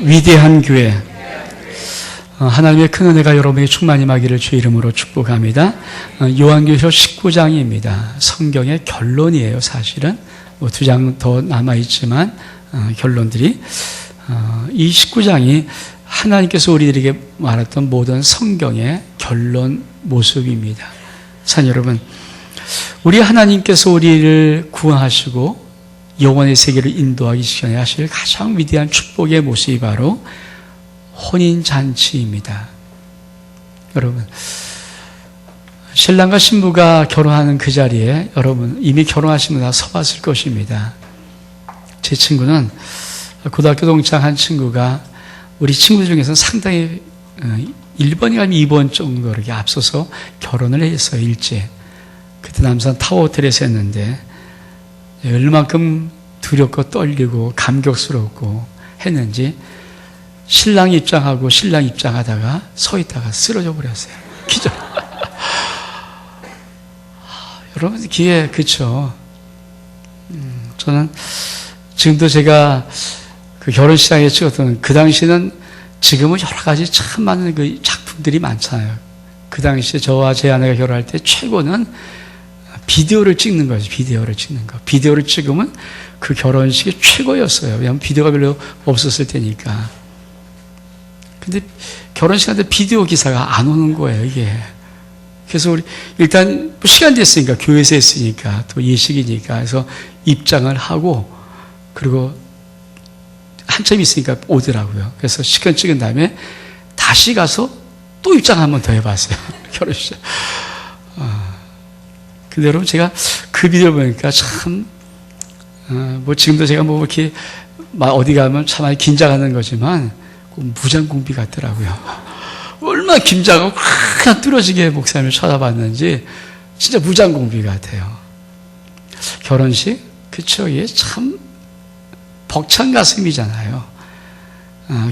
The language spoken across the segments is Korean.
위대한 교회, 하나님의 큰 은혜가 여러분에게 충만히 임하기를 주의 이름으로 축복합니다. 요한계시록 19장입니다. 성경의 결론이에요. 사실은 뭐 2장 더 남아있지만 결론들이 이 19장이 하나님께서 우리들에게 말했던 모든 성경의 결론 모습입니다. 산 여러분, 우리 하나님께서 우리를 구원하시고 영원의 세계를 인도하기 전에 하실 가장 위대한 축복의 모습이 바로 혼인잔치입니다. 여러분, 신랑과 신부가 결혼하는 그 자리에 여러분 이미 결혼하신 분 다 서봤을 것입니다. 제 친구는 고등학교 동창 한 친구가 우리 친구 중에서 상당히 1번이 아니면 2번 정도 이렇게 앞서서 결혼을 했어요. 일찍. 그때 남산 타워호텔에서 했는데 얼마큼 두렵고 떨리고 감격스럽고 했는지 신랑 입장하고 신랑 입장하다가 서 있다가 쓰러져 버렸어요. 기절. 여러분 기회 그쵸? 저는 지금도 제가 그 결혼식장에 찍었던 그 당시는 지금은 여러 가지 참 많은 그 작품들이 많잖아요. 그 당시에 저와 제 아내가 결혼할 때 최고는 비디오를 찍는 거죠. 비디오를 찍는 거. 비디오를 찍으면 그 결혼식이 최고였어요. 왜냐하면 비디오가 별로 없었을 테니까. 근데 결혼식한테 비디오 기사가 안 오는 거예요, 이게. 그래서 우리 일단 시간 됐으니까 교회에서 했으니까 또 예식이니까 해서 입장을 하고 그리고 한참 있으니까 오더라고요. 그래서 시간 찍은 다음에 다시 가서 또 입장 한 번 더 해봤어요. 결혼식. 근데 여러분 제가 그 비디오를 보니까 참, 뭐 지금도 제가 뭐 이렇게 어디 가면 참 많이 긴장하는 거지만 무장공비 같더라고요. 얼마나 긴장하고 그냥 뚫어지게 목사님을 쳐다봤는지 진짜 무장공비 같아요. 결혼식? 그쵸. 이게 참 벅찬 가슴이잖아요.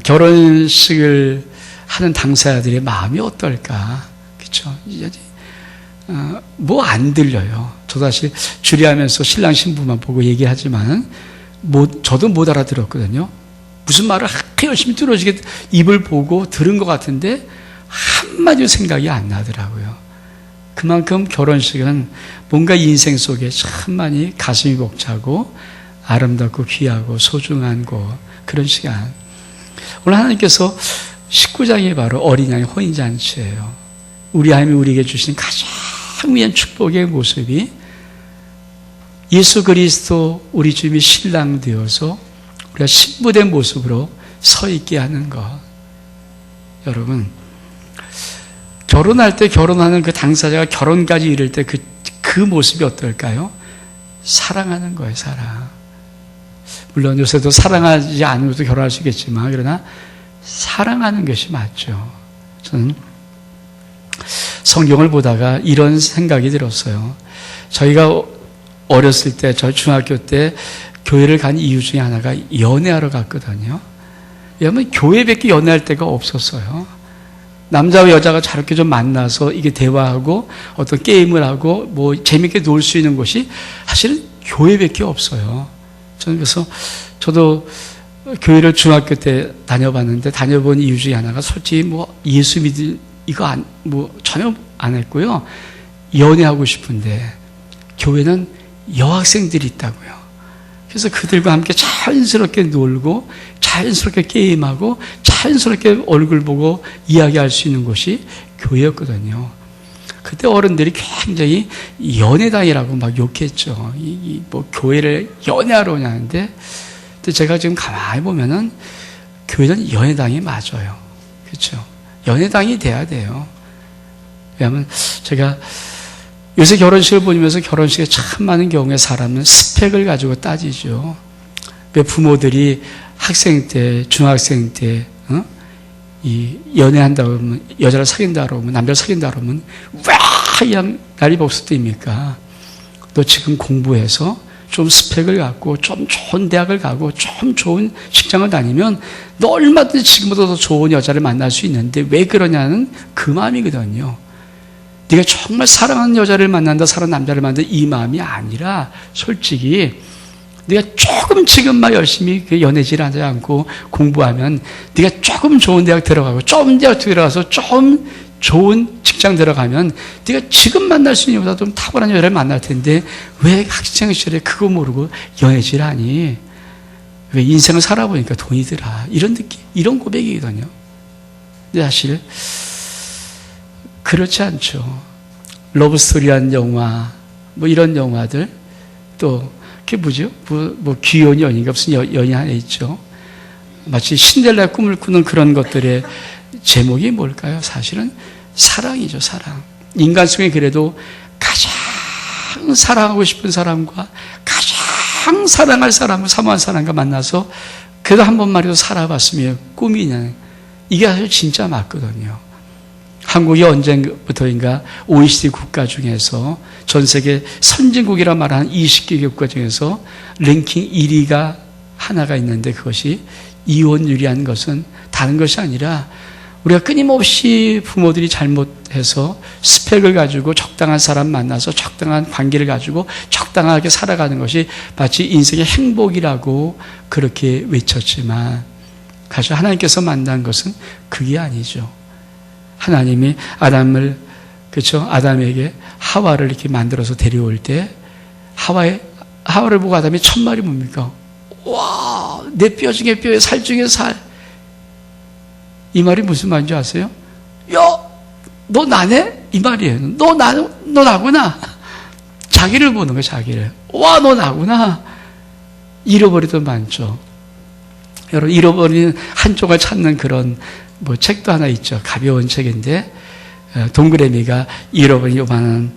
결혼식을 하는 당사자들의 마음이 어떨까? 그쵸. 뭐 안 들려요. 저도 사실 주례하면서 신랑 신부만 보고 얘기하지만 저도 못 알아들었거든요. 무슨 말을 그렇게 열심히 뚫어지게 입을 보고 들은 것 같은데 한마디도 생각이 안 나더라고요. 그만큼 결혼식은 뭔가 인생 속에 참 많이 가슴이 벅차고 아름답고 귀하고 소중한 그런 시간. 오늘 하나님께서 19장이 바로 어린 양의 혼인잔치예요. 우리 하나님이 우리에게 주신 가장 위한 축복의 모습이 예수 그리스도 우리 주님이 신랑 되어서 우리가 신부된 모습으로 서 있게 하는 것. 여러분, 결혼할 때 결혼하는 그 당사자가 결혼까지 이를 때 그 모습이 어떨까요? 사랑하는 거예요, 사랑. 물론 요새도 사랑하지 않으면서 결혼할 수 있겠지만, 그러나 사랑하는 것이 맞죠. 저는 성경을 보다가 이런 생각이 들었어요. 저희가 어렸을 때, 저희 중학교 때 교회를 간 이유 중에 하나가 연애하러 갔거든요. 왜냐하면 교회밖에 연애할 데가 없었어요. 남자와 여자가 저렇게 좀 만나서 이게 대화하고 어떤 게임을 하고 뭐 재밌게 놀 수 있는 곳이 사실은 교회밖에 없어요. 저는 그래서 저도 교회를 중학교 때 다녀봤는데 다녀본 이유 중에 하나가 솔직히 뭐 예수 믿을 이거 뭐 전혀 안 했고요. 연애하고 싶은데 교회는 여학생들이 있다고요. 그래서 그들과 함께 자연스럽게 놀고 자연스럽게 게임하고 자연스럽게 얼굴 보고 이야기할 수 있는 곳이 교회였거든요. 그때 어른들이 굉장히 연애당이라고 막 욕했죠. 뭐 교회를 연애하러 오냐는데 근데 제가 지금 가만히 보면은 교회는 연애당이 맞아요. 그렇죠? 연애당이 돼야 돼요. 왜냐하면 제가 요새 결혼식을 보면서 결혼식에 참 많은 경우에 사람은 스펙을 가지고 따지죠. 왜 부모들이 학생 때, 중학생 때, 이 연애한다 그러면, 여자를 사귄다 그러면, 남자를 사귄다 그러면, 와! 그냥 날이 벌써 뜹니까? 너 지금 공부해서 좀 스펙을 갖고, 좀 좋은 대학을 가고, 좀 좋은 직장을 다니면, 너 얼마든지 지금보다 더 좋은 여자를 만날 수 있는데, 왜 그러냐는 그 마음이거든요. 네가 정말 사랑하는 여자를 만난다, 사랑하는 남자를 만난다 이 마음이 아니라 솔직히 네가 조금 지금만 열심히 연애질 하지 않고 공부하면 네가 조금 좋은 대학 들어가고 좀 대학 들어가서 좀 좋은 직장 들어가면 네가 지금 만날 수 있는 것보다 좀 탁월한 여자를 만날 텐데 왜 학생 시절에 그거 모르고 연애질 하니? 왜 인생을 살아보니까 돈이 들어. 이런 느낌, 이런 고백이거든요. 근데 사실 그렇지 않죠. 러브스토리한 영화, 뭐 이런 영화들, 또 그게 뭐죠? 뭐 귀여운 연인가 무슨 연이 하나 있죠. 마치 신데렐라 꿈을 꾸는 그런 것들의 제목이 뭘까요? 사실은 사랑이죠, 사랑. 인간 속에 그래도 가장 사랑하고 싶은 사람과 가장 사랑할 사람과 사모할 사람과 만나서 그래도 한 번만이라도 살아봤으면 꿈이냐. 이게 사실 진짜 맞거든요. 한국이 언제부터인가 OECD 국가 중에서 전 세계 선진국이라 말하는 20개 국가 중에서 랭킹 1위가 하나가 있는데 그것이 이혼율이라는 것은 다른 것이 아니라 우리가 끊임없이 부모들이 잘못해서 스펙을 가지고 적당한 사람 만나서 적당한 관계를 가지고 적당하게 살아가는 것이 마치 인생의 행복이라고 그렇게 외쳤지만 사실 하나님께서 만난 것은 그게 아니죠. 하나님이 아담을, 그렇죠? 아담에게 하와를 이렇게 만들어서 데려올 때 하와를 보고 아담이 첫 말이 뭡니까? 와, 내 뼈 중에 뼈에 살 중에 살. 이 말이 무슨 말인지 아세요? 야, 너 나네? 이 말이에요. 너 나구나. 자기를 보는 거예요, 자기를. 와, 너 나구나. 잃어버리던 많죠. 여러분, 잃어버린 한쪽을 찾는 그런 뭐 책도 하나 있죠. 가벼운 책인데, 동그라미가 잃어버린 요만한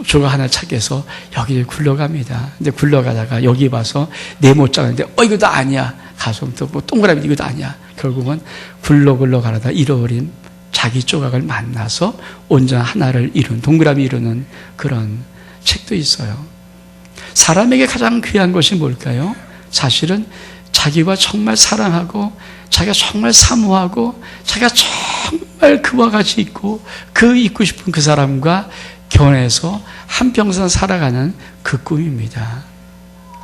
조각 하나 찾게서 여기 굴러갑니다. 근데 굴러가다가 여기 봐서 네모 짜는데, 이거 아니야. 가서 또 뭐 동그라미 이거 아니야. 결국은 굴러 가다가 잃어버린 자기 조각을 만나서 온전한 하나를 이룬, 동그라미 이루는 그런 책도 있어요. 사람에게 가장 귀한 것이 뭘까요? 사실은 자기와 정말 사랑하고 자기가 정말 사모하고 자기가 정말 그와 같이 있고 그 있고 싶은 그 사람과 결혼해서 한평생 살아가는 그 꿈입니다.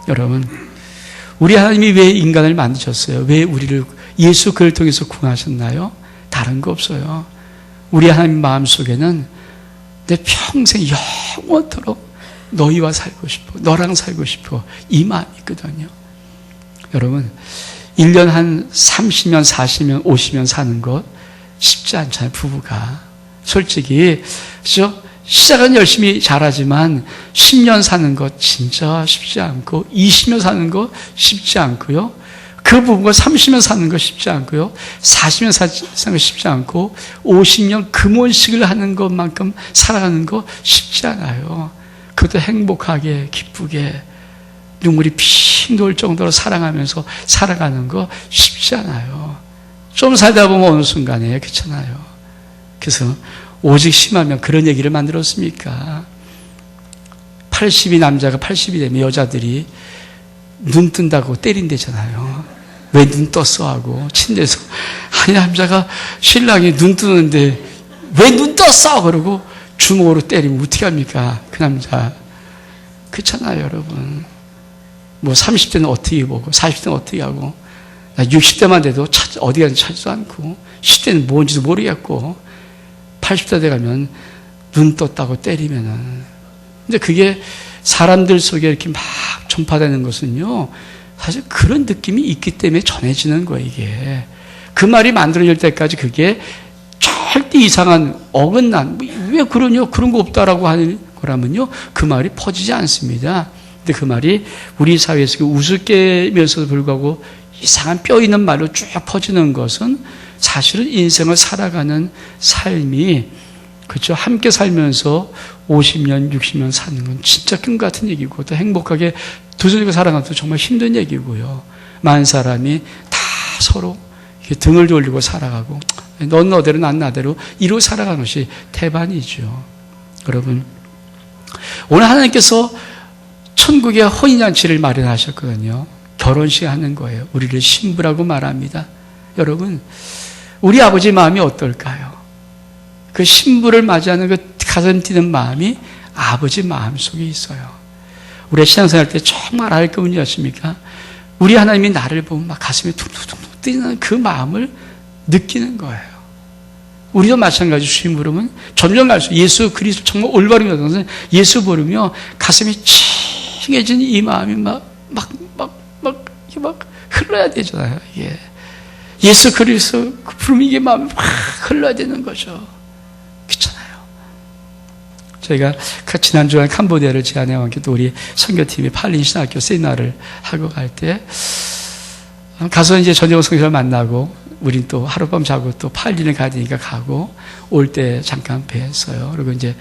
여러분, 우리 하나님이 왜 인간을 만드셨어요? 왜 우리를 예수 그를 통해서 구하셨나요? 다른 거 없어요. 우리 하나님 마음속에는 내 평생 영원토록 너희와 살고 싶어, 너랑 살고 싶어, 이 마음이 있거든요. 여러분, 1년 한 30년, 40년, 50년 사는 것 쉽지 않잖아요, 부부가. 솔직히, 그죠? 시작은 열심히 잘하지만 10년 사는 것 진짜 쉽지 않고 20년 사는 것 쉽지 않고요. 그 부부가 30년 사는 것 쉽지 않고요. 40년 사는 것 쉽지 않고 50년 금혼식을 하는 것만큼 살아가는 거 쉽지 않아요. 그것도 행복하게 기쁘게 눈물이 핑 돌 정도로 사랑하면서 살아가는 거 쉽지 않아요. 좀 살다 보면 어느 순간에 그렇잖아요. 그래서 오직 심하면 그런 얘기를 만들었습니까? 80이 남자가 80이 되면 여자들이 눈 뜬다고 때린대잖아요. 왜 눈 떴어 하고 침대에서 아니 남자가 신랑이 눈 뜨는데 왜 눈 떴어 그러고 주먹으로 때리면 어떻게 합니까? 그 남자. 그렇잖아요, 여러분. 뭐 30대는 어떻게 보고 40대는 어떻게 하고 60대만 돼도 어디 가는지 찾지도 않고 10대는 뭔지도 모르겠고 80대 돼 가면 눈 떴다고 때리면은. 근데 그게 사람들 속에 이렇게 막 전파되는 것은요, 사실 그런 느낌이 있기 때문에 전해지는 거예요, 이게. 그 말이 만들어질 때까지 그게 절대 이상한 어긋난, 왜 그러냐, 그런 거 없다라고 하는 거라면요, 그 말이 퍼지지 않습니다. 근데 그 말이 우리 사회에서 우습게면서도 불구하고 이상한 뼈 있는 말로 쭉 퍼지는 것은 사실은 인생을 살아가는 삶이, 그렇죠, 함께 살면서 50년, 60년 사는 건 진짜 꿈 같은 얘기고, 또 행복하게 두손이고 살아가는 것도 정말 힘든 얘기고요. 많은 사람이 다 서로 등을 돌리고 살아가고, 넌 너대로 난 나대로 이러고 살아가는 것이 태반이죠. 여러분, 오늘 하나님께서 천국의 혼인잔치를 마련하셨거든요. 결혼식 하는 거예요. 우리를 신부라고 말합니다. 여러분, 우리 아버지 마음이 어떨까요? 그 신부를 맞이하는 그 가슴 뛰는 마음이 아버지 마음 속에 있어요. 우리의 신앙생활 때 정말 알 게 무엇이십니까? 우리 하나님이 나를 보면 막 가슴이 퉁퉁퉁 뛰는 그 마음을 느끼는 거예요. 우리도 마찬가지 주님 부르면 점점 갈수록 예수 그리스도 정말 올바른 것은 예수 부르며 가슴이 칭해진 이 마음이 막 흘러야 되잖아요. 예. 예수 그리스도 부르면 이게 마음이 막 흘러야 되는 거죠. 그렇잖아요. 저희가 지난주에 캄보디아를 제안해 왔기 또 우리 선교팀이 팔린 신학교 세미나를 하고 갈 때 가서 이제 전재원 선교사를 만나고 우린 또 하룻밤 자고 또 팔린을 가야 되니까 가고 올 때 잠깐 뵀어요. 그리고 이제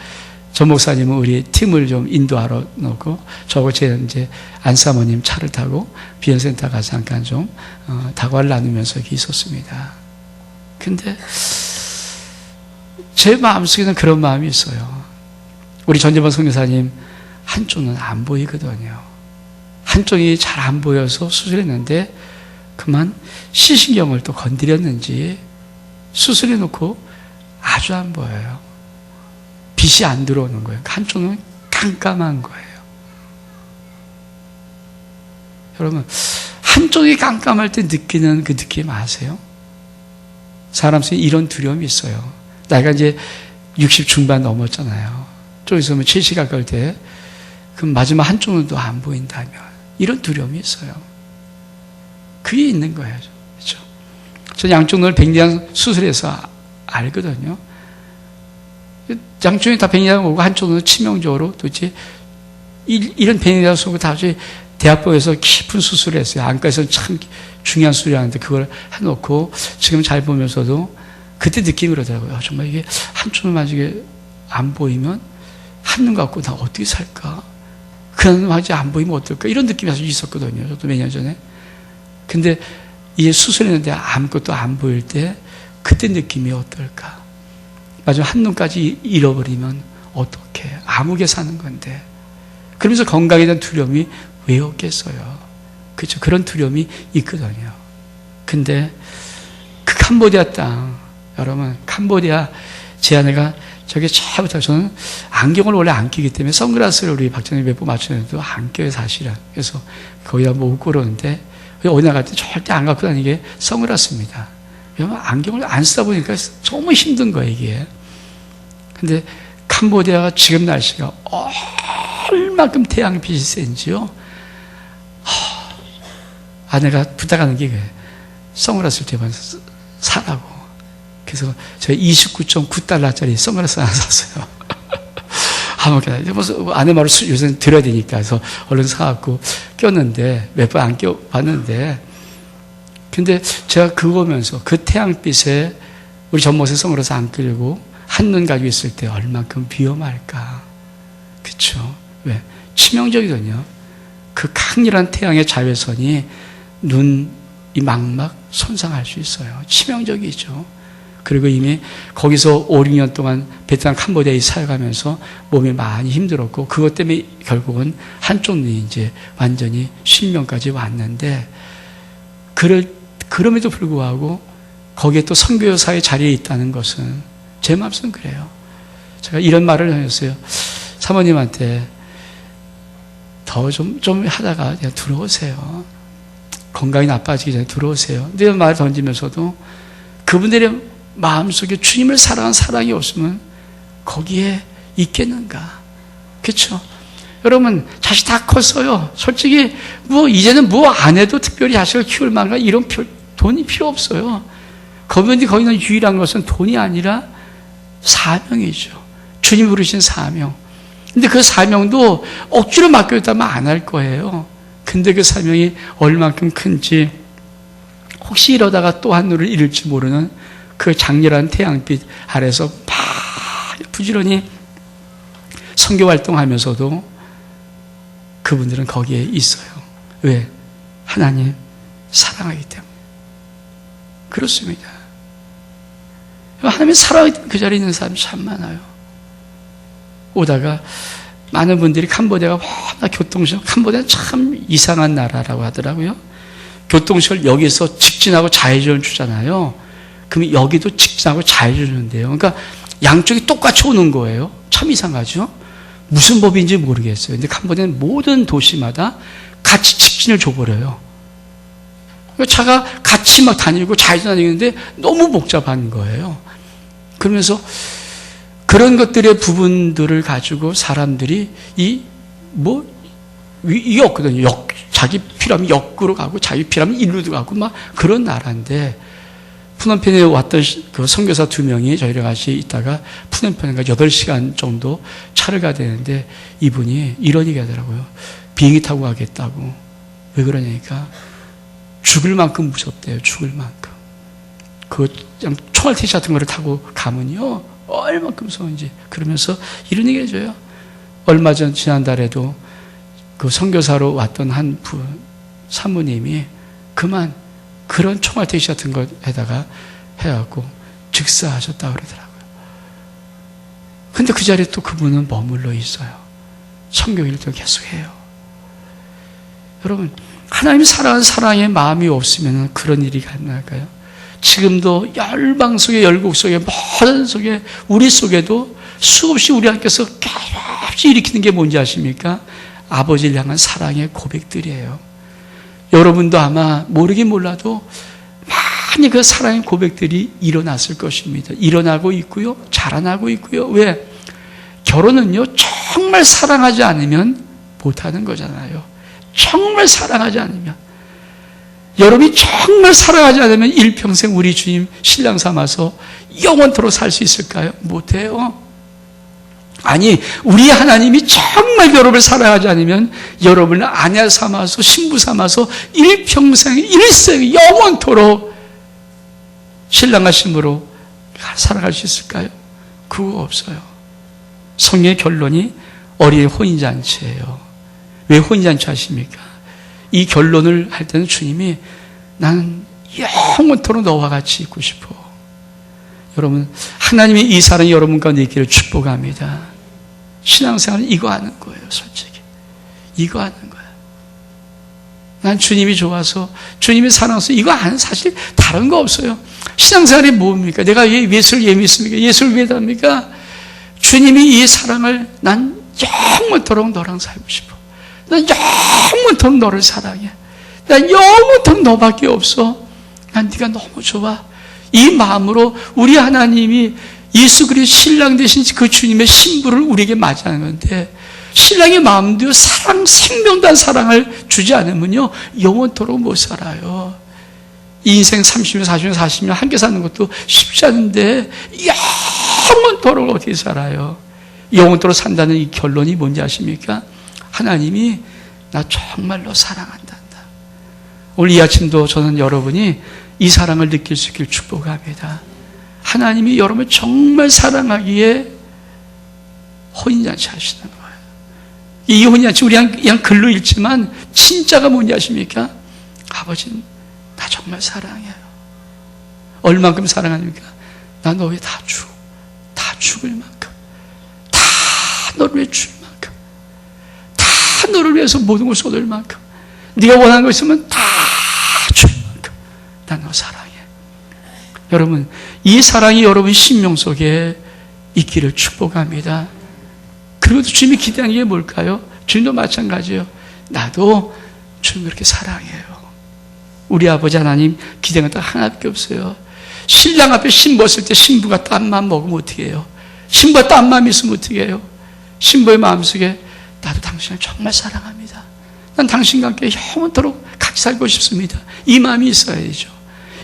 전 목사님은 우리 팀을 좀 인도하러 놓고 저하고 제 이제 안사모님 차를 타고 비행센터 가서 잠깐 좀 다과를 나누면서 이렇게 있었습니다. 근데 제 마음속에는 그런 마음이 있어요. 우리 전재범 선교사님 한쪽은 안 보이거든요. 한쪽이 잘 안 보여서 수술했는데 그만 시신경을 또 건드렸는지 수술해 놓고 아주 안 보여요. 빛이 안 들어오는 거예요. 한쪽은 깜깜한 거예요. 여러분, 한쪽이 깜깜할 때 느끼는 그 느낌 아세요? 사람 속에 이런 두려움이 있어요. 나이가 이제 60 중반 넘었잖아요. 좀 있으면 70 가까울 때, 그럼 마지막 한쪽 눈도 안 보인다면, 이런 두려움이 있어요. 그게 있는 거예요. 그렇죠? 저 양쪽 눈을 백내장 수술해서 알거든요. 양쪽이 다 백내장 오고 한쪽 눈은 치명적으로 도대체 이런 백내장 수술을 다 대학병에서 깊은 수술을 했어요. 안과에서는 참 중요한 수술이 하는데 그걸 해놓고 지금 잘 보면서도 그때 느낌이 그러더라고요. 정말 이게 한쪽 눈 만약에 안 보이면 한눈 갖고 나 어떻게 살까? 그냥 아직 안 보이면 어떨까? 이런 느낌이 아주 있었거든요. 저도 몇 년 전에. 근데 이게 수술했는데 아무것도 안 보일 때 그때 느낌이 어떨까? 마지막 한눈까지 잃어버리면 어떡해? 아무개 사는 건데. 그러면서 건강에 대한 두려움이 왜 없겠어요? 그렇죠? 그런 두려움이 있거든요. 근데 그 캄보디아 땅, 여러분, 캄보디아 제 아내가 저게 차부터 저는 안경을 원래 안 끼기 때문에 선글라스를 우리 박정희 몇 번 맞추는데도 안 껴요, 사실은. 그래서 거기다 뭐 웃고 그러는데 어디 나갈 때 절대 안 갖고 다니는 게 선글라스입니다. 왜냐면 안경을 안 쓰다 보니까 너무 힘든 거예요, 이게. 근데 캄보디아가 지금 날씨가 얼마큼 태양빛이 센지요. 아내가 부탁하는 게 선글라스를 대만 사라고. 그래서 제가 29.9달러짜리 선글라스 하나 샀어요. 아무렇게나. 아내 말을 요새 들어야 되니까. 그래서 얼른 사갖고 꼈는데, 몇 번 안 껴봤는데, 근데 제가 그거 보면서 그 태양빛에 우리 전못에 선글라스 안 끼고 한눈 가지고 있을 때 얼만큼 위험할까. 그쵸? 왜? 치명적이거든요. 그 강렬한 태양의 자외선이 눈, 이 망막 손상할 수 있어요. 치명적이죠. 그리고 이미 거기서 5, 6년 동안 베트남 캄보디아에 사역하면서 몸이 많이 힘들었고 그것 때문에 결국은 한쪽 눈이 이제 완전히 실명까지 왔는데 그럼에도 불구하고 거기에 또 선교사의 자리에 있다는 것은 제 마음속은 그래요. 제가 이런 말을 하셨어요. 사모님한테 더 좀 하다가 그냥 들어오세요. 건강이 나빠지기 전에 들어오세요. 이런 말을 던지면서도 그분들의 마음속에 주님을 사랑하는 사랑이 없으면 거기에 있겠는가? 그렇죠? 여러분 자식 다 컸어요. 솔직히 뭐 이제는 뭐 안 해도 특별히 자식을 키울 만한 이런 돈이 필요 없어요. 거기는 유일한 것은 돈이 아니라 사명이죠. 주님 부르신 사명. 근데 그 사명도 억지로 맡겨있다면 안 할 거예요. 근데 그 사명이 얼만큼 큰지 혹시 이러다가 또 한 눈을 잃을지 모르는 그 장렬한 태양빛 아래서 부지런히 선교 활동하면서도 그분들은 거기에 있어요. 왜? 하나님 사랑하기 때문에. 그렇습니다. 하나님 사랑하기 때문에 그 자리에 있는 사람이 참 많아요. 오다가 많은 분들이 캄보디아가 워낙 교통시설, 캄보디아는 참 이상한 나라라고 하더라고요. 교통시설 여기서 직진하고 좌회전을 주잖아요. 그럼 여기도 직진하고 좌회전을 주는데요. 그러니까 양쪽이 똑같이 오는 거예요. 참 이상하죠? 무슨 법인지 모르겠어요. 근데 캄보디아는 모든 도시마다 같이 직진을 줘버려요. 차가 같이 막 다니고 좌회전 다니는데 너무 복잡한 거예요. 그러면서 그런 것들의 부분들을 가지고 사람들이 이게 없거든요. 자기 필요하면 역으로 가고 자기 필요하면 일루도 가고 막 그런 나라인데, 푸놈펜에 왔던 그 선교사 2명이 저희랑 같이 있다가 푸놈펜에 8시간 정도 차를 가야 되는데 이분이 이런 얘기 하더라고요. 비행기 타고 가겠다고. 왜 그러냐니까 죽을 만큼 무섭대요. 죽을 만큼. 그냥 총알택시 같은 거를 타고 가면요 얼만큼 무서운지. 그러면서 이런 얘기 해줘요. 얼마 전 지난달에도 그 선교사로 왔던 한 사모님이 그만 그런 총알택시 같은 거에다가 해갖고 즉사하셨다 그러더라고요. 근데 그 자리에 또 그분은 머물러 있어요. 선교일도 계속해요. 여러분, 하나님이 사랑하는 사랑의 마음이 없으면 그런 일이 가능할까요? 지금도 열방 속에, 열국 속에, 모든 속에, 우리 속에도 수없이 우리 하나님께서 계속 일으키는 게 뭔지 아십니까? 아버지를 향한 사랑의 고백들이에요. 여러분도 아마 모르긴 몰라도 많이 그 사랑의 고백들이 일어났을 것입니다. 일어나고 있고요. 자라나고 있고요. 왜? 결혼은요, 정말 사랑하지 않으면 못하는 거잖아요. 정말 사랑하지 않으면. 여러분이 정말 사랑하지 않으면 일평생 우리 주님 신랑 삼아서 영원토록 살 수 있을까요? 못해요. 아니, 우리 하나님이 정말 여러분을 사랑하지 않으면 여러분을 아내 삼아서 신부 삼아서 일평생 일생 영원토록 신랑과 신부로 살아갈 수 있을까요? 그거 없어요. 성경의 결론이 어린이 혼인잔치예요. 왜 혼인잔치 하십니까? 이 결론을 할 때는 주님이 나는 영원토록 너와 같이 있고 싶어. 여러분, 하나님의 이 사랑이 여러분 가운데 있기를 축복합니다. 신앙생활은 이거 하는 거예요, 솔직히. 이거 하는 거예요. 난 주님이 좋아서, 주님이 사랑해서 이거 하는, 사실 다른 거 없어요. 신앙생활이 뭡니까? 내가 예수를 왜 믿습니까? 예수를 왜 답니까? 주님이 이 사랑을 난 영원토록 너랑 살고 싶어. 난 영원토록 너를 사랑해. 난 영원토록 너밖에 없어. 난 네가 너무 좋아. 이 마음으로 우리 하나님이 예수 그리스도 신랑 되신 그 주님의 신부를 우리에게 맞이하는데, 신랑의 마음도 사랑, 생명단 사랑을 주지 않으면요 영원토록 못 살아요. 이 인생 30년, 40년, 40년 함께 사는 것도 쉽지 않은데 영원토록 어떻게 살아요? 영원토록 산다는 이 결론이 뭔지 아십니까? 하나님이 나 정말로 사랑한단다. 오늘 이 아침도 저는 여러분이 이 사랑을 느낄 수 있길 축복합니다. 하나님이 여러분을 정말 사랑하기에 혼인잔치 하시는 거예요. 이 혼인잔치 우리 그냥 글로 읽지만 진짜가 뭔지 아십니까? 아버지는 나 정말 사랑해요. 얼만큼 사랑하니까 나 너 위해 다 죽을 만큼, 다 너를 위해 줄 만큼, 다 너를 위해서 모든 걸 쏟을 만큼, 네가 원하는 거 있으면 다 줄 만큼 난 너 사랑해. 여러분, 이 사랑이 여러분 심령 속에 있기를 축복합니다. 그리고 주님이 기대하는 게 뭘까요? 주님도 마찬가지예요. 나도 주님 그렇게 사랑해요. 우리 아버지 하나님 기대하는 건 하나밖에 없어요. 신랑 앞에 신부었을 때 신부가 딴 마음 먹으면 어떻게 해요? 신부가 딴 마음이 있으면 어떻게 해요? 신부의 마음속에 나도 당신을 정말 사랑합니다. 난 당신과 함께 영원토록 같이 살고 싶습니다. 이 마음이 있어야죠.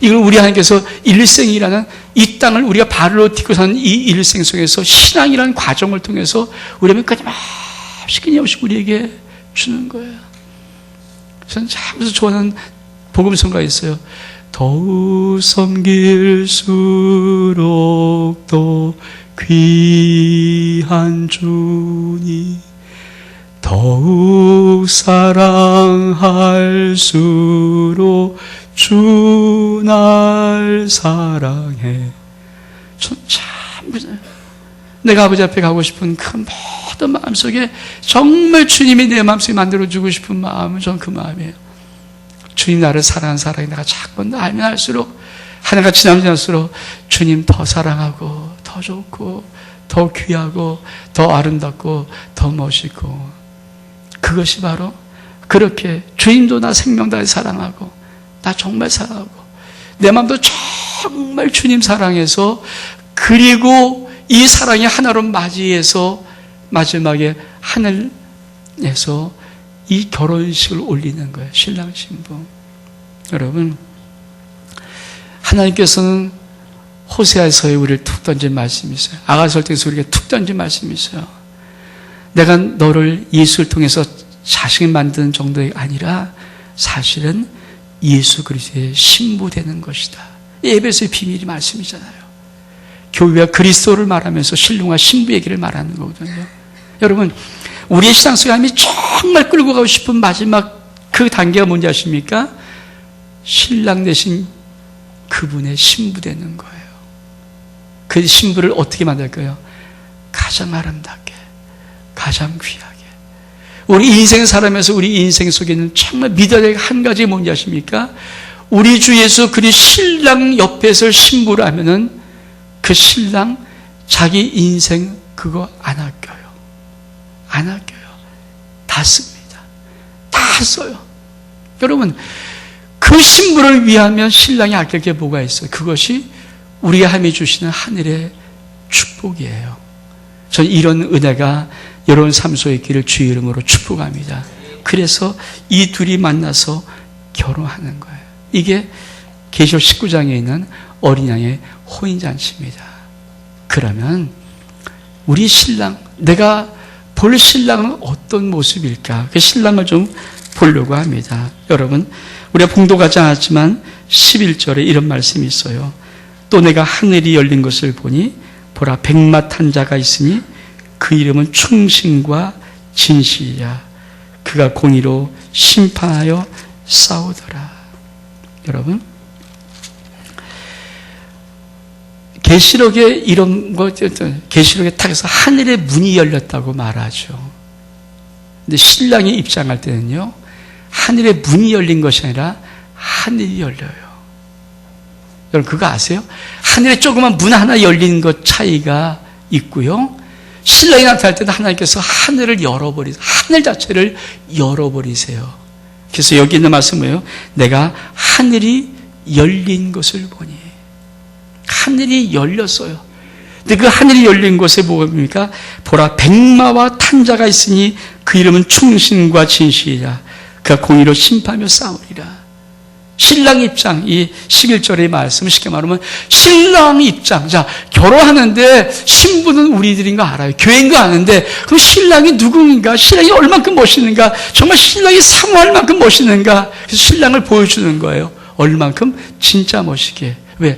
이걸 우리 하나님께서 일생이라는 이 땅을 우리가 발로 딛고 사는 이 일생 속에서 신앙이라는 과정을 통해서 우리는 끊임없이 우리에게 주는 거예요. 저는 참 좋아하는 복음성가가 있어요. 더욱 섬길수록 더 귀한 주니 더욱 사랑할수록 주 날 사랑해. 전 참 내가 아버지 앞에 가고 싶은 그 모든 마음속에 정말 주님이 내 마음속에 만들어주고 싶은 마음은 전 그 마음이에요. 주님 나를 사랑하는 사랑이 내가 자꾸 알면 알수록, 하나가 지나면 지날수록 주님 더 사랑하고 더 좋고 더 귀하고 더 아름답고 더 멋있고, 그것이 바로 그렇게 주님도 나 생명 다해 사랑하고 나 정말 사랑하고 내 마음도 정말 주님 사랑해서, 그리고 이 사랑이 하나로 맞이해서 마지막에 하늘에서 이 결혼식을 올리는 거예요. 신랑 신부. 여러분, 하나님께서는 호세아서에 우리를 툭 던진 말씀이 있어요. 아가설에서 우리에게 툭 던진 말씀이 있어요. 내가 너를 예수를 통해서 자식을 만드는 정도가 아니라 사실은 예수 그리스도의 신부되는 것이다. 에베소의 비밀이 말씀이잖아요. 교회와 그리스도를 말하면서 신랑과 신부 얘기를 말하는 거거든요. 여러분, 우리의 신앙 속에 하나님이 정말 끌고 가고 싶은 마지막 그 단계가 뭔지 아십니까? 신랑 대신 그분의 신부 되는 거예요. 그 신부를 어떻게 만들까요? 가장 아름답게, 가장 귀하게. 우리 인생 살아면서 우리 인생 속에 있는 정말 믿어야 될 한 가지 뭔지 아십니까? 우리 주 예수 그리스도 신랑 옆에서 신부를 하면은 그 신랑 자기 인생 그거 안 아껴요. 안 아껴요. 다 씁니다. 다 써요. 여러분, 그 신부를 위하면 신랑이 아낄 게 뭐가 있어요? 그것이 우리가 하나님이 주시는 하늘의 축복이에요. 저는 이런 은혜가 여러분 삶 속에 있기를 주의 이름으로 축복합니다. 그래서 이 둘이 만나서 결혼하는 거예요. 이게 계시록 19장에 있는 어린 양의 혼인잔치입니다. 그러면 우리 신랑, 내가 볼 신랑은 어떤 모습일까? 그 신랑을 좀 보려고 합니다. 여러분, 우리가 봉독하지 않았지만 11절에 이런 말씀이 있어요. 또 내가 하늘이 열린 것을 보니 보라 백마 탄 자가 있으니 그 이름은 충신과 진실이라. 그가 공의로 심판하여 싸우더라. 여러분, 계시록에 이런 거, 계시록에 딱 해서 하늘의 문이 열렸다고 말하죠. 근데 신랑이 입장할 때는요, 하늘의 문이 열린 것이 아니라 하늘이 열려요. 여러분, 그거 아세요? 하늘에 조그만 문 하나 열린 것 차이가 있고요. 신랑이 나타날 때는 하나님께서 하늘을 열어버리세요. 하늘 자체를 열어버리세요. 그래서 여기 있는 말씀은 뭐예요? 내가 하늘이 열린 것을 보니. 하늘이 열렸어요. 근데 그 하늘이 열린 곳에 뭐입니까? 보라 백마와 탄 자가 있으니 그 이름은 충신과 진실이라. 그가 공의로 심판하며 싸우리라. 신랑 입장, 이 11절의 말씀, 쉽게 말하면 신랑 입장. 자, 결혼하는데 신부는 우리들인 거 알아요. 교회인 거 아는데 그럼 신랑이 누구인가? 신랑이 얼만큼 멋있는가? 정말 신랑이 사모할 만큼 멋있는가? 그래서 신랑을 보여주는 거예요. 얼만큼 진짜 멋있게. 왜?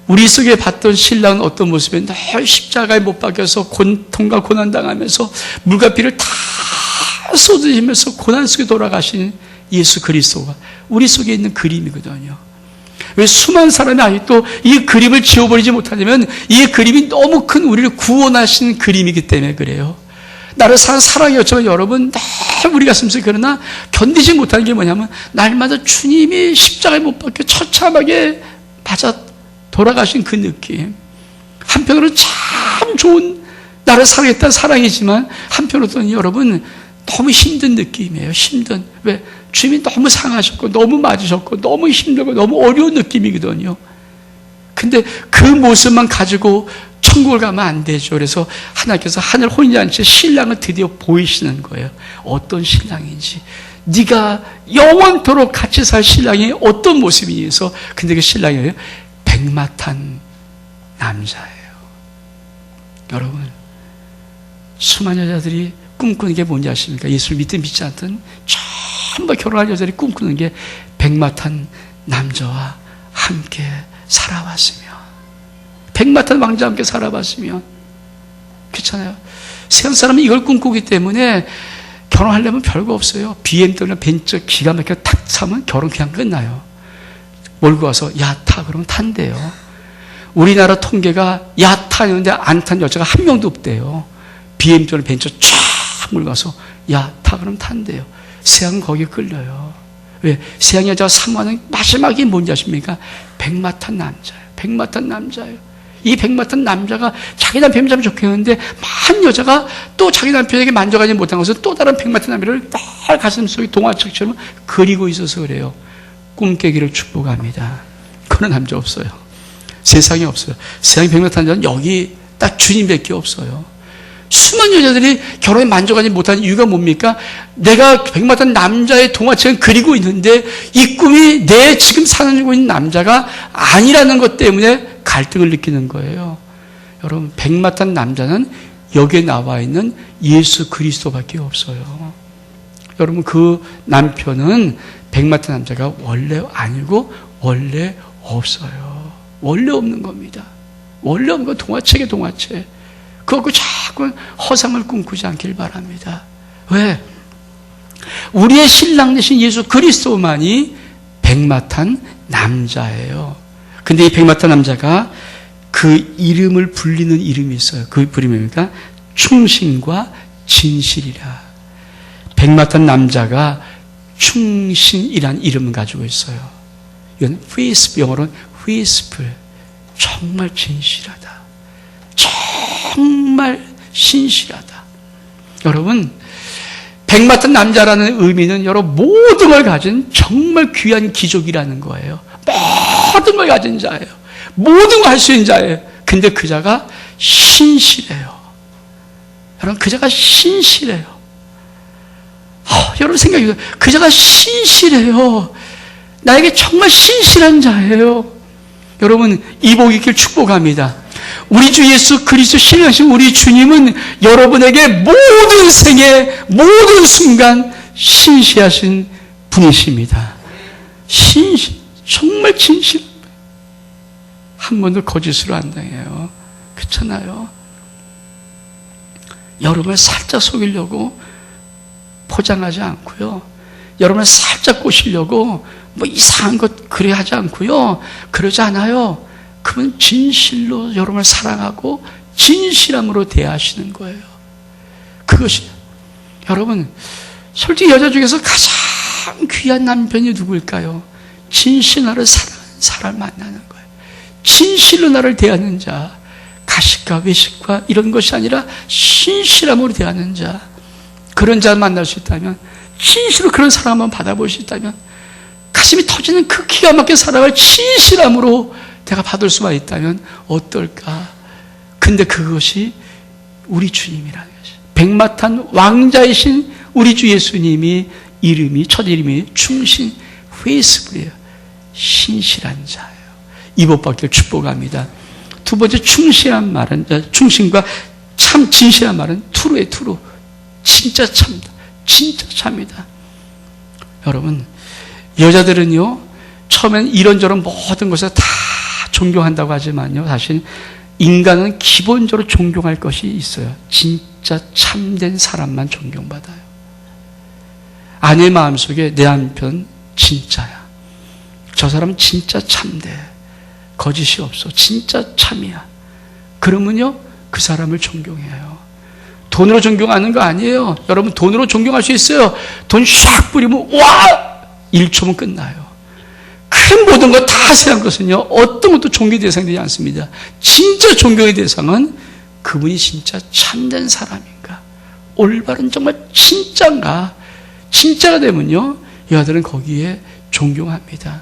우리 속에 봤던 신랑은 어떤 모습에 늘 십자가에 못 박혀서 고통과 고난당하면서 물과 피를 다 쏟으시면서 고난 속에 돌아가신 예수 그리스도가 우리 속에 있는 그림이거든요. 왜 수많은 사람이 아직도 이 그림을 지워버리지 못하냐면 이 그림이 너무 큰 우리를 구원하신 그림이기 때문에 그래요. 나를 사랑이었지만 여러분 늘 우리 가슴속에 그러나 견디지 못하는 게 뭐냐면 날마다 주님이 십자가에 못 박혀 처참하게 맞아 돌아가신 그 느낌. 한편으로는 참 좋은 나를 사랑했다는 사랑이지만 한편으로는 여러분 너무 힘든 느낌이에요. 힘든. 왜? 주님이 너무 상하셨고 너무 맞으셨고 너무 힘들고 너무 어려운 느낌이거든요. 근데 그 모습만 가지고 천국을 가면 안 되죠. 그래서 하나님께서 하늘 혼인잔치에 신랑을 드디어 보이시는 거예요. 어떤 신랑인지. 네가 영원토록 같이 살 신랑이 어떤 모습이니 해서 근데 그 신랑이 백마 탄 남자예요. 여러분, 수많은 여자들이 꿈꾸는 게 뭔지 아십니까? 예수를 믿든 믿지 않든 전부 결혼할 여자들이 꿈꾸는 게 백마 탄 남자와 함께 살아봤으면, 백마 탄 왕자와 함께 살아봤으면. 그렇잖아요. 세상 사람은 이걸 꿈꾸기 때문에 결혼하려면 별거 없어요. BMW 벤츠 기가 막혀 탁 사면 결혼 그냥 끝나요. 몰고 와서 야 타 그러면 탄대요. 우리나라 통계가 야 타는데 안 탄 여자가 한 명도 없대요. BMW 벤츠 쫙 몰고 와서 야 타 그러면 탄대요. 세상은 거기에 끌려요. 왜? 세상 여자가 사모하는 마지막이 뭔지 아십니까? 백마 탄 남자예요. 백마 탄 남자예요. 이 백 맡은 남자가 자기 남편이 참 좋겠는데 만 여자가 또 자기 남편에게 만족하지 못한 것은 또 다른 백 맡은 남자를 늘 가슴속에 동화책처럼 그리고 있어서 그래요. 꿈 깨기를 축복합니다. 그런 남자 없어요. 세상에 없어요. 세상에 백 맡은 남자는 여기 딱 주님밖에 없어요. 수많은 여자들이 결혼에 만족하지 못하는 이유가 뭡니까? 내가 백 맡은 남자의 동화책을 그리고 있는데 이 꿈이 내 지금 살고 있는 남자가 아니라는 것 때문에 갈등을 느끼는 거예요. 여러분, 백 맡은 남자는 여기에 나와 있는 예수 그리스도밖에 없어요. 여러분, 그 남편은 백 맡은 남자가 원래 아니고 원래 없어요. 원래 없는 겁니다. 원래 없는 건 동화책이에요, 동화책. 그거 자꾸 허상을 꿈꾸지 않길 바랍니다. 왜? 우리의 신랑 되신 예수 그리스도만이 백마탄 남자예요. 근데 이 백마탄 남자가 그 이름을 불리는 이름이 있어요. 그 이름이 뭡니까? 충신과 진실이라. 백마탄 남자가 충신이란 이름을 가지고 있어요. 이건 faithful, 영어로는 faithful. 정말 진실하다. 정말 신실하다. 여러분, 백 맡은 남자라는 의미는 여러분 모든 걸 가진 정말 귀한 기족이라는 거예요. 모든 걸 가진 자예요. 모든 걸 할 수 있는 자예요. 근데 그 자가 신실해요. 여러분, 그 자가 신실해요. 여러분 생각해보세요. 그 자가 신실해요. 나에게 정말 신실한 자예요. 여러분, 이 복 있길 축복합니다. 우리 주 예수 그리스도 신령하신 우리 주님은 여러분에게 모든 생애, 모든 순간 신실하신 분이십니다. 정말 진실. 한 번도 거짓으로 안 당해요. 그렇잖아요. 여러분을 살짝 속이려고 포장하지 않고요. 여러분을 살짝 꼬시려고 뭐 이상한 것 그래 하지 않고요. 그러지 않아요. 그분 진실로 여러분을 사랑하고 진실함으로 대하시는 거예요. 그것이 여러분, 솔직히 여자 중에서 가장 귀한 남편이 누구일까요? 진실 나를 사랑하는 사람을 만나는 거예요. 진실로 나를 대하는 자, 가식과 외식과 이런 것이 아니라 신실함으로 대하는 자, 그런 자를 만날 수 있다면, 진실로 그런 사랑 한번 받아볼 수 있다면, 가슴이 터지는 그 기가 막힌 사랑을 진실함으로 내가 받을 수만 있다면 어떨까? 근데 그것이 우리 주님이라는 것이, 백마탄 왕자이신 우리 주 예수님이 첫 이름이 충신, 페이스풀이에요. 신실한 자예요. 이 복 받기를 축복합니다. 두 번째 충실한 말은, 충신과 참 진실한 말은 투루예요, 투루. 진짜 참다. 진짜 참이다. 여러분, 여자들은요, 처음엔 이런저런 모든 것을 다 존경한다고 하지만요, 사실 인간은 기본적으로 존경할 것이 있어요. 진짜 참된 사람만 존경받아요. 아내 마음속에 내 남편 진짜야. 저 사람은 진짜 참돼. 거짓이 없어. 진짜 참이야. 그러면요, 그 사람을 존경해요. 돈으로 존경하는 거 아니에요. 여러분, 돈으로 존경할 수 있어요. 돈 샥 뿌리면 와! 1초면 끝나요. 큰 모든 것 다 세상 것은요, 어떤 것도 존경의 대상이 되지 않습니다. 진짜 존경의 대상은 그분이 진짜 참된 사람인가? 올바른 정말 진짜인가? 진짜가 되면요, 여자들은 거기에 존경합니다.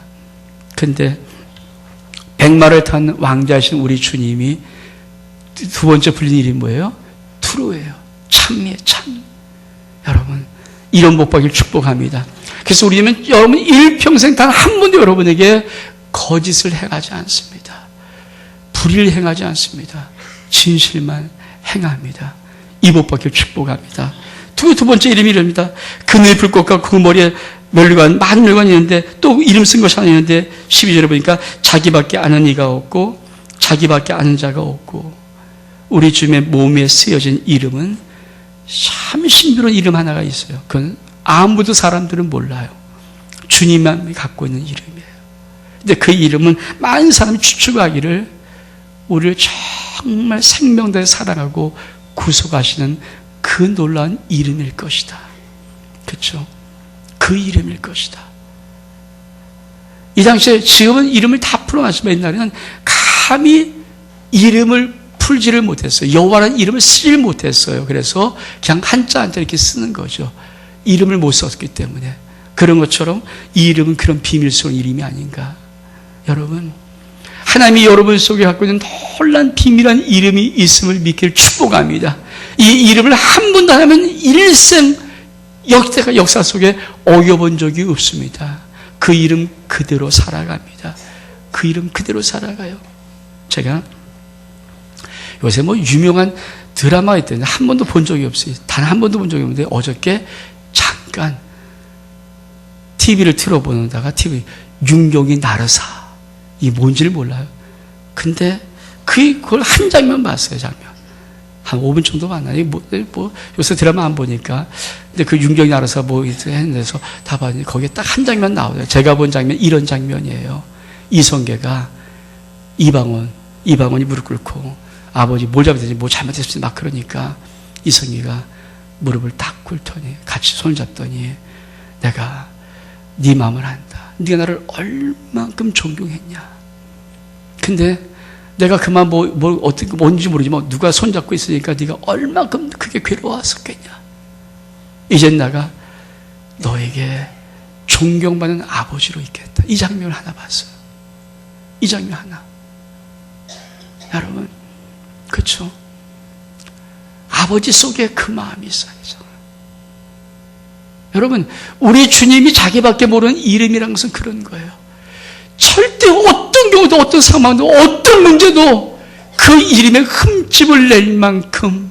근데 백마를 탄 왕자이신 우리 주님이 두 번째 불리는 이름이 뭐예요? 투루예요. 참이에요, 참. 여러분, 이런 복 받기를 축복합니다. 그래서 우리는 여러분 일평생 단 한 번도 여러분에게 거짓을 행하지 않습니다. 불의를 행하지 않습니다. 진실만 행합니다. 이 복 받기를 축복합니다. 두 번째 이름이 이릅니다. 그늘의 불꽃과 그 머리에 멸관, 많은 멸관이 있는데 또 이름 쓴 것이 하나 있는데 12절에 보니까 자기밖에 아는 이가 없고 자기밖에 아는 자가 없고, 우리 주님의 몸에 쓰여진 이름은 참 신비로운 이름 하나가 있어요. 그건 아무도 사람들은 몰라요. 주님만 갖고 있는 이름이에요. 근데 그 이름은 많은 사람이 추측하기를 우리를 정말 생명대로 사랑하고 구속하시는 그 놀라운 이름일 것이다. 그렇죠? 그 이름일 것이다. 이 당시에 지금은 이름을 다 풀어놨지만 옛날에는 감히 이름을 풀지를 못했어요. 여호와라는 이름을 쓰지를 못했어요. 그래서 그냥 한자 한자 이렇게 쓰는 거죠. 이름을 못 썼기 때문에. 그런 것처럼 이 이름은 그런 비밀스러운 이름이 아닌가. 여러분, 하나님이 여러분 속에 갖고 있는 놀란 비밀한 이름이 있음을 믿기를 축복합니다. 이 이름을 한 번도 안 하면 일생 역대가 역사 속에 어겨본 적이 없습니다. 그 이름 그대로 살아갑니다. 그 이름 그대로 살아가요. 제가 요새 뭐 유명한 드라마가 있던데 한 번도 본 적이 없어요. 단 한 번도 본 적이 없는데 어저께 잠깐 TV를 틀어보다가 윤경이 나르사, 이게 뭔지를 몰라요. 근데 그걸 한 장면 봤어요. 장면 한 5분 정도 봤나요? 뭐 요새 드라마 안 보니까. 근데 그 윤경이 나르사 뭐 했는데서 다 봤는데 거기에 딱 한 장면 나오더라고요. 제가 본 장면 이런 장면이에요. 이성계가 이방원이 무릎 꿇고 아버지 뭘 잘못했지 뭐 잘못했지 막 그러니까 이성계가 무릎을 딱 꿇더니 같이 손잡더니 내가 네 마음을 안다. 네가 나를 얼만큼 존경했냐. 근데 내가 그만 어떻게 뭔지 모르지만 누가 손잡고 있으니까 네가 얼만큼 그게 괴로웠었겠냐. 이젠 내가 너에게 존경받는 아버지로 있겠다. 이 장면을 하나 봤어요. 이 장면 하나. 여러분, 그렇죠? 아버지 속에 그 마음이 있어야죠. 여러분, 우리 주님이 자기밖에 모르는 이름이라는 것은 그런 거예요. 절대 어떤 경우도 어떤 상황도 어떤 문제도 그 이름에 흠집을 낼 만큼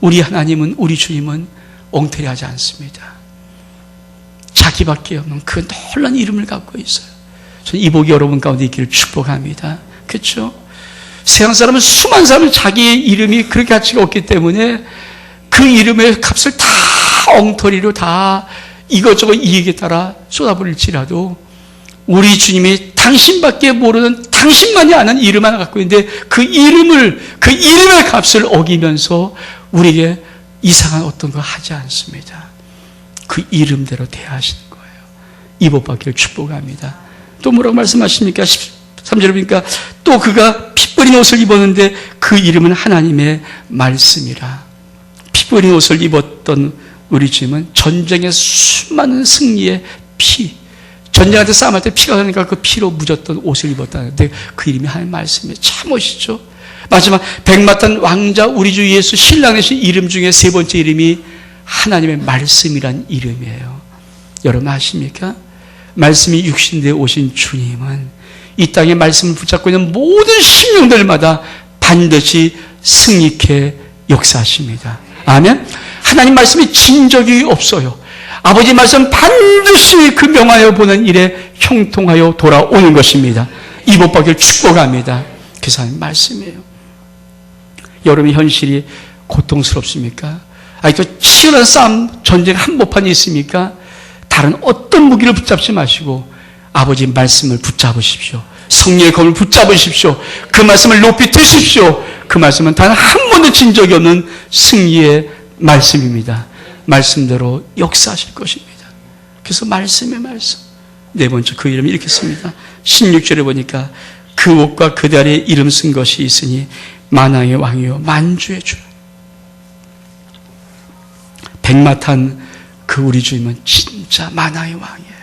우리 하나님은, 우리 주님은 엉터리하지 않습니다. 자기밖에 없는 그 놀라운 이름을 갖고 있어요. 저는 이 복이 여러분 가운데 있기를 축복합니다. 그렇죠? 세상 사람은 수많은 사람은 자기의 이름이 그렇게 가치가 없기 때문에 그 이름의 값을 다 엉터리로 다 이것저것 이익에 따라 쏟아버릴지라도 우리 주님이 당신밖에 모르는 당신만이 아는 이름 하나 갖고 있는데 그 이름의 값을 어기면서 우리에게 이상한 어떤 거 하지 않습니다. 그 이름대로 대하시는 거예요. 이 복 받기를 축복합니다. 또 뭐라고 말씀하십니까? 13절에 보니까 또 그가 피 뿌린 옷을 입었는데 그 이름은 하나님의 말씀이라. 피 뿌린 옷을 입었던 우리 주님은 전쟁의 수많은 승리의 피, 전쟁할 때 싸움할 때 피가 흐르니까 그 피로 묻었던 옷을 입었다는데 그 이름이 하나님의 말씀이에요. 참 멋있죠? 마지막 백마탄 왕자 우리 주 예수 신랑 되신 이름 중에 세 번째 이름이 하나님의 말씀이란 이름이에요. 여러분 아십니까? 말씀이 육신되어 오신 주님은 이 땅에 말씀을 붙잡고 있는 모든 심령들마다 반드시 승리케 역사하십니다. 아멘? 하나님 말씀이 진 적이 없어요. 아버지 말씀 반드시 그 명하여 보는 일에 형통하여 돌아오는 것입니다. 이 복 받기를 축복합니다. 그래서 하나님 말씀이에요. 여러분의 현실이 고통스럽습니까? 아직도 치열한 싸움, 전쟁 한복판이 있습니까? 다른 어떤 무기를 붙잡지 마시고 아버지 말씀을 붙잡으십시오. 성령의 검을 붙잡으십시오. 그 말씀을 높이 드십시오. 그 말씀은 단 한 번도 진 적이 없는 승리의 말씀입니다. 말씀대로 역사하실 것입니다. 그래서 말씀의 말씀. 네 번째 그 이름이 이렇게 씁니다. 16절에 보니까 그 옷과 그 다리에 이름 쓴 것이 있으니 만왕의 왕이요 만주의 주. 백마탄 그 우리 주님은 진짜 만왕의 왕이에요.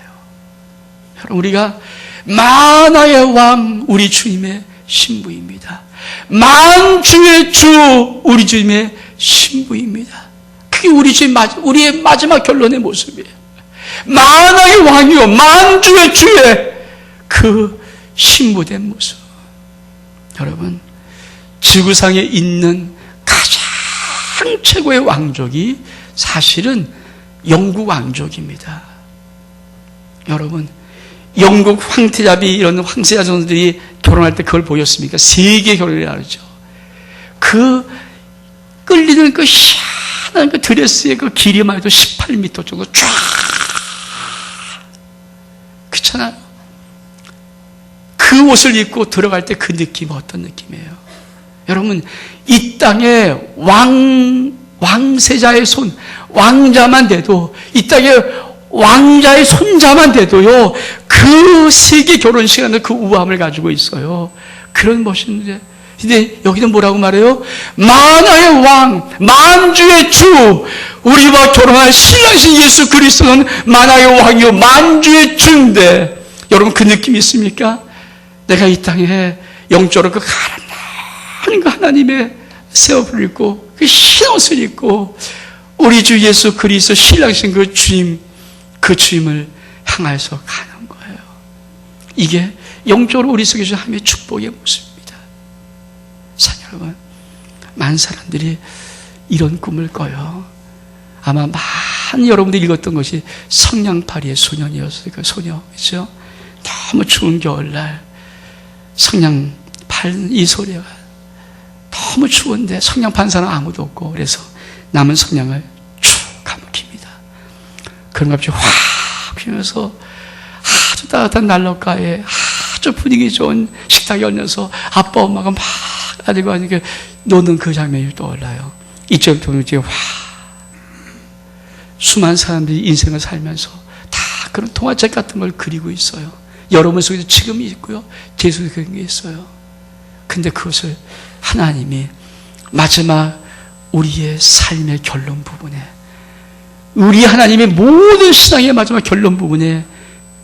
여러분 우리가 만왕의 왕 우리 주님의 신부입니다. 만주의 주 우리 주님의 신부입니다. 그게 우리 주님 우리의 마지막 결론의 모습이에요. 만왕의 왕이요 만주의 주의 그 신부된 모습. 여러분 지구상에 있는 가장 최고의 왕족이 사실은 영국 왕족입니다. 여러분 영국 황태자비 이런 황세자손들이 결혼할 때 그걸 보였습니까? 세계 결혼이라고 그러죠. 그 끌리는 그 희한한 그 드레스의 그 길이만 해도 18m 정도 쫙 그렇잖아요. 그 옷을 입고 들어갈 때 그 느낌은 어떤 느낌이에요? 여러분 이 땅에 왕세자의 손, 왕자만 돼도 이 땅에 왕자의 손자만 돼도요 그 세계 결혼식에는 그 우아함을 가지고 있어요. 그런 멋있는데 근데 여기는 뭐라고 말해요? 만화의 왕, 만주의 주, 우리와 결혼한 신랑신 예수 그리스도는 만화의 왕이요 만주의 주인데, 여러분 그 느낌 있습니까? 내가 이 땅에 영적으로 그 가난한 그 하나님의 세업을 입고 그 흰옷을 입고 우리 주 예수 그리스도 신랑신 그 주님, 그 주님을 향해서 가는 거예요. 이게 영적으로 우리 속에 주신 하나님의 축복의 모습입니다. 사랑 여러분, 많은 사람들이 이런 꿈을 꿔요. 아마 많은 여러분들이 읽었던 것이 성냥팔이의 소년이었어요. 그 소녀, 그렇죠? 너무 추운 겨울날 성냥 판 이 소리가 너무 추운데 성냥 판 사람 아무도 없고, 그래서 남은 성냥을 쭉 감깁니다. 그런 갑자기 확 피면서 아주 따뜻한 난로가에 아주 분위기 좋은 식탁에 얹어서 아빠 엄마가 막 가지고 하니까 노는 그 장면이 떠올라요. 이때부터 이제 수많은 사람들이 인생을 살면서 다 그런 동화책 같은 걸 그리고 있어요. 여러분 속에도 지금이 있고요, 제 속에 그런 게 있어요. 근데 그것을 하나님이 마지막 우리의 삶의 결론 부분에, 우리 하나님의 모든 신앙의 마지막 결론 부분에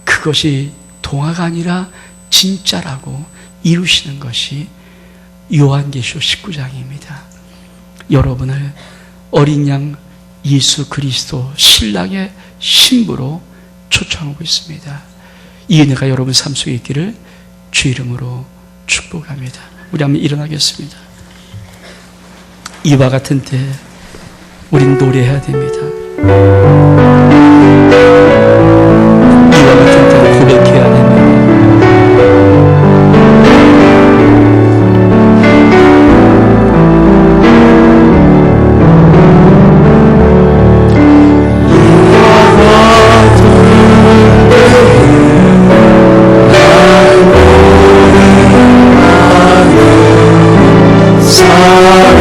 그것이 동화가 아니라 진짜라고 이루시는 것이 요한계시록 19장입니다. 여러분을 어린 양 예수 그리스도 신랑의 신부로 초청하고 있습니다. 이 은혜가 여러분 삶 속에 있기를 주 이름으로 축복합니다. 우리 한번 일어나겠습니다. 이와 같은 때 우린 노래해야 됩니다. 이와 같은 때 고백해야 됩니다. 사랑해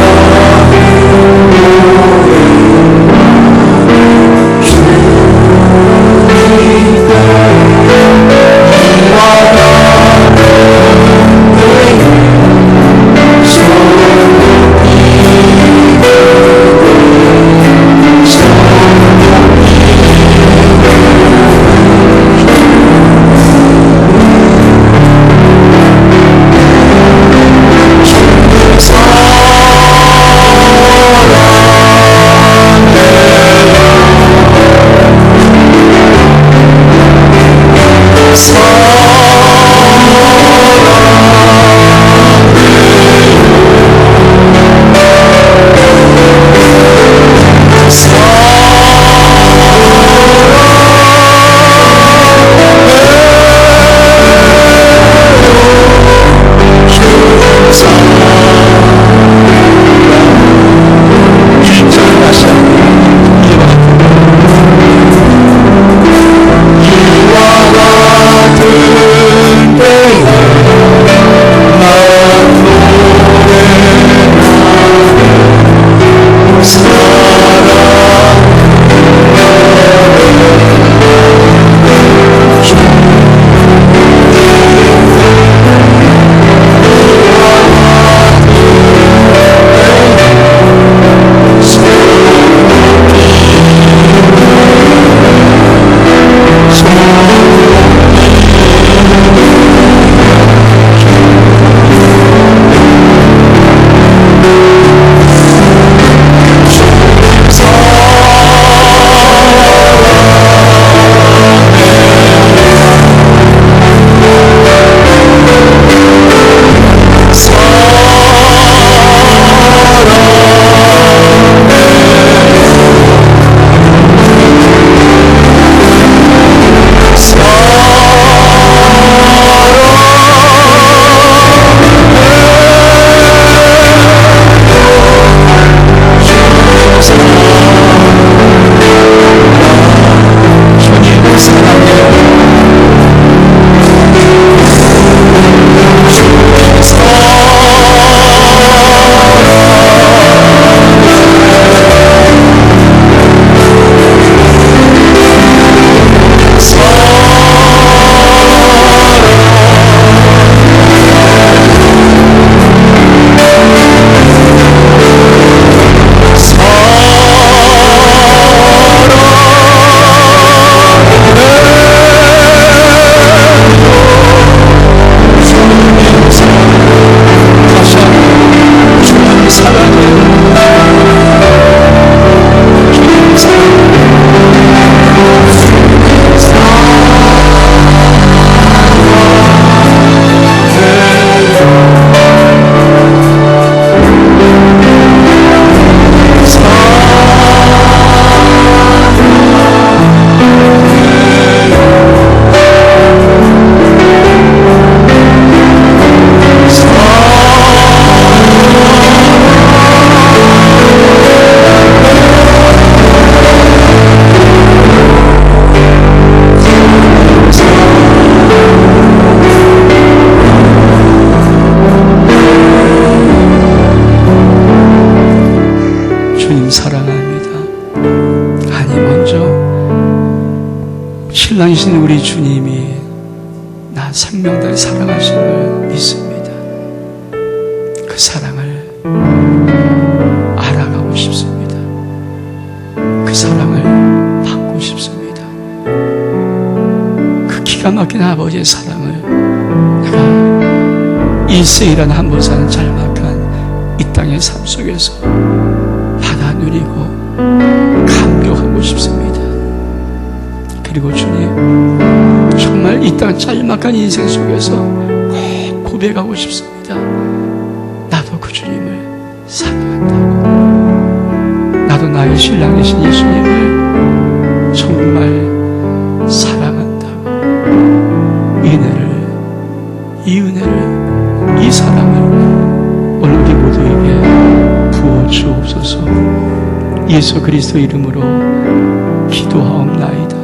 신랑이신 우리 주님이 나 생명들 사랑하심을 믿습니다. 그 사랑을 알아가고 싶습니다. 그 사랑을 받고 싶습니다. 그 기가 막힌 아버지의 사랑을 내가 일생이라는 한 번 사는 짤막한 이 땅의 삶 속에서 받아 누리고 감격하고 싶습니다. 그리고 주님, 정말 이 땅 짤막한 인생 속에서 꼭 고백하고 싶습니다. 나도 그 주님을 사랑한다고. 나도 나의 신랑이신 예수님을 정말 사랑한다고. 이 은혜를, 이 사랑을 오늘 우리 모두에게 부어 주옵소서. 예수 그리스도 이름으로 기도하옵나이다.